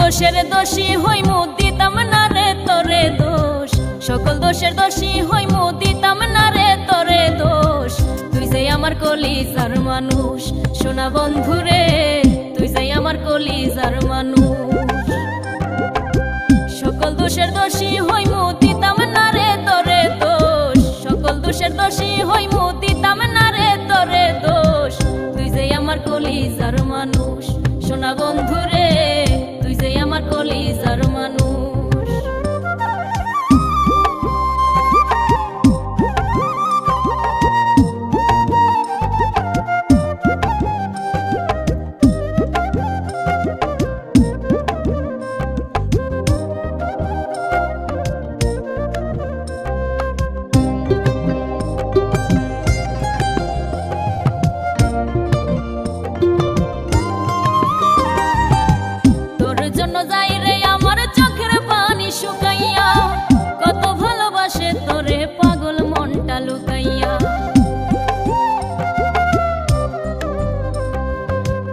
দোষের দোষী হইমু দিতাম না রে তোরে দোষ, সকল দোষের দোষী হইমু দিতাম না রে তোরে দোষ। তুই যে আমার কলিজার মানুষ সোনা বন্ধু রে, তুই যে আমার কলিজার মানুষ। সকল দোষের দোষী হইমু দিতাম না রে তোরে দোষ, সকল দোষের দোষী হইমু দিতাম না রে তোরে দোষ। তুই যে আমার কলিজার মানুষ সোনা বন্ধু রে, তুই যে আমার কলিজার মানুষ। যাই রে আমার চোখের পানি শুকাইয়া, কত ভালোবাসে তোরে পাগল মনটা লুকাইয়া।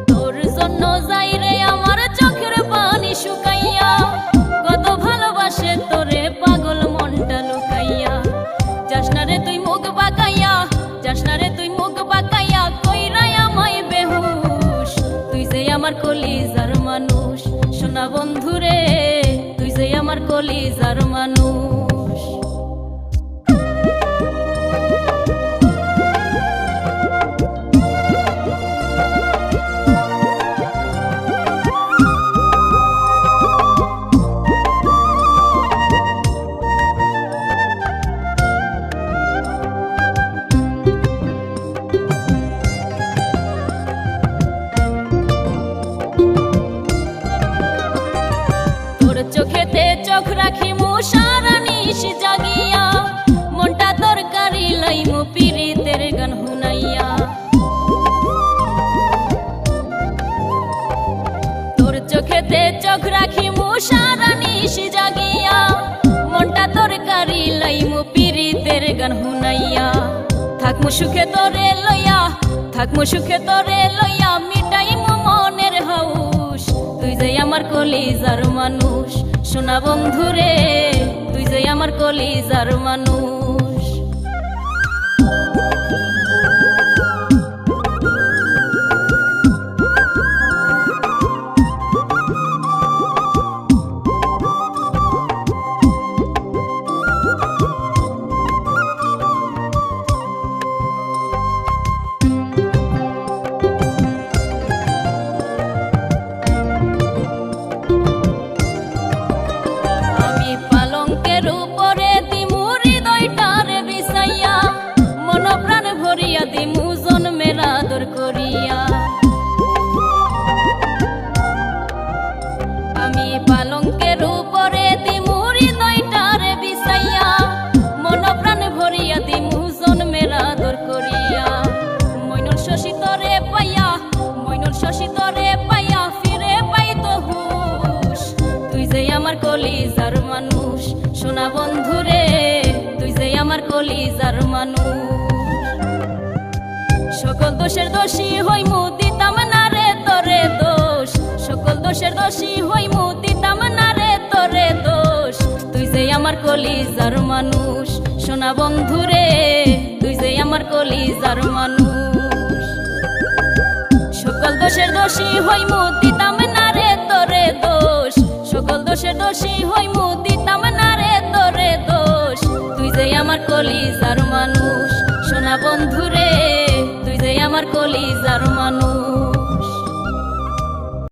তোর জন্য যাই রে আমার চোখের পানি শুকাইয়া, কত ভালোবাসে তোরে পাগল মনটা লুকাইয়া। যাস না রে তুই মুখ বাঁকাইয়া, যাস না রে তুই মুখ বাঁকাইয়া, কইরা আমায় বেহুশ। তুই যে আমার কলিজার মানুষ সোনা বন্ধু রে, তুই যে আমার কলিজার মানুষ। চোখেতে চোখ রাখিমু সারা নিশি জাগিয়া, মনটা তরকারি লাইমু পীড়িতের গান হুনাইয়া। তোর চোখেতে চোখ রাখিমু সারা নিশি জাগিয়া, মনটা তরকারি লাইমু পীড়িতের গান হুনাইয়া। থাকমু সুখে তোরে লইয়া, থাকমু সুখে তোরে লইয়া, মিটাইমু মনের হাউস। তুই যে আমার কলিজার মানুষ সোনা বন্ধু রে, তুই যে আমার কলিজার মানুষ। দিমু জন্মের আদর করিয়া, আমি পালঙ্কের উপরে দিমু হৃদয়টারে বিছাইয়া, মন প্রাণ ভরিয়া দিমু জন্মের আদর করিয়া। মইনুল শশী তরে পাইয়া, মইনুল শশী তরে পাইয়া, ফিরে পাইতো হুশ। তুই যে আমার কলিজার মানুষ সোনা বন্ধু রে, তুই যে আমার কলিজার মানুষ। সকল দোষের দোষী হইমু দিতাম না রে তোরে দোষ, সকল দোষের দোষী হইমু দিতাম না রে তোরে দোষ। তুই যে আমার কলিজার মানুষ সোনা বন্ধু রে, তুই যে আমার কলিজার মানুষ। সকল দোষের দোষী হইমু দিতাম না রে তোরে দোষ, সকল দোষের দোষী হইমু দিতাম না রে তোরে দোষ। তুই যে আমার কলিজার মানুষ সোনা বন্ধু রে, তুই যে আমার কলিজার মানুষ।